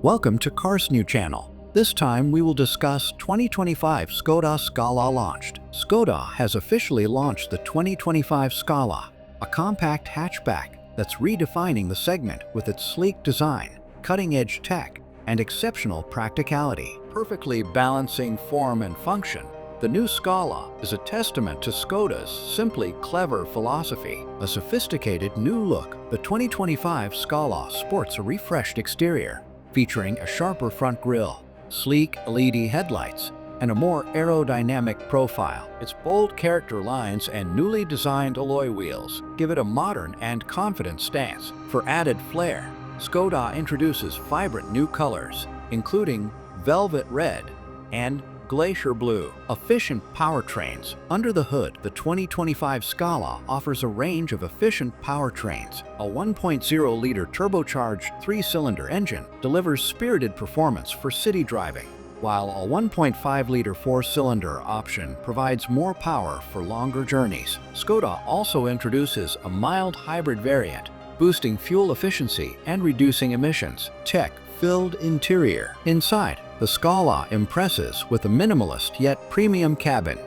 Welcome to CarsNew channel. This time we will discuss 2025 Skoda Scala Launched. Skoda has officially launched the 2025 Scala, a compact hatchback that's redefining the segment with its sleek design, cutting-edge tech, and exceptional practicality. Perfectly balancing form and function, the new Scala is a testament to Skoda's simply clever philosophy. A sophisticated new look, the 2025 Scala sports a refreshed exterior, featuring a sharper front grille, sleek LED headlights, and a more aerodynamic profile. Its bold character lines and newly designed alloy wheels give it a modern and confident stance. For added flair, Skoda introduces vibrant new colors, including velvet red and glacier blue. Efficient powertrains. Under the hood, the 2025 Scala offers a range of efficient powertrains. A 1.0-liter turbocharged 3-cylinder engine delivers spirited performance for city driving, while a 1.5-liter 4-cylinder option provides more power for longer journeys. Skoda also introduces a mild hybrid variant, boosting fuel efficiency and reducing emissions. Tech-filled interior. Inside, the Scala impresses with a minimalist yet premium cabin.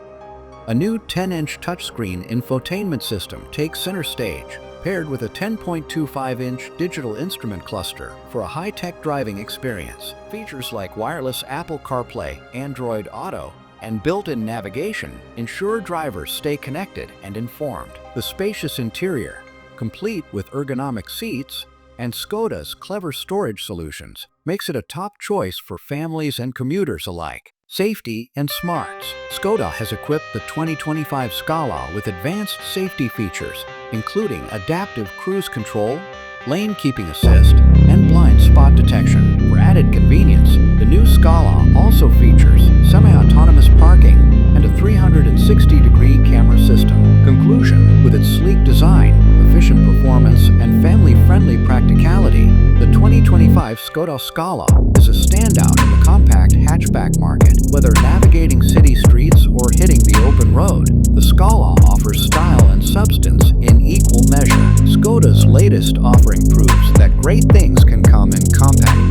A new 10-inch touchscreen infotainment system takes center stage, paired with a 10.25-inch digital instrument cluster for a high-tech driving experience. Features like wireless Apple CarPlay, Android Auto, and built-in navigation ensure drivers stay connected and informed. The spacious interior, complete with ergonomic seats and Skoda's clever storage solutions, makes it a top choice for families and commuters alike. Safety and smarts. Skoda has equipped the 2025 Scala with advanced safety features, including adaptive cruise control, lane keeping assist, and blind spot detection. For added convenience, the new Scala also features semi-autonomous parking and a 360-degree camera system. Conclusion: with its sleek design, efficient performance, and family-friendly practicality, the 2025 Skoda Scala is a standout in the compact hatchback market. Whether navigating city streets or hitting the open road, the Scala offers style and substance in equal measure. Skoda's latest offering proves that great things can come in compact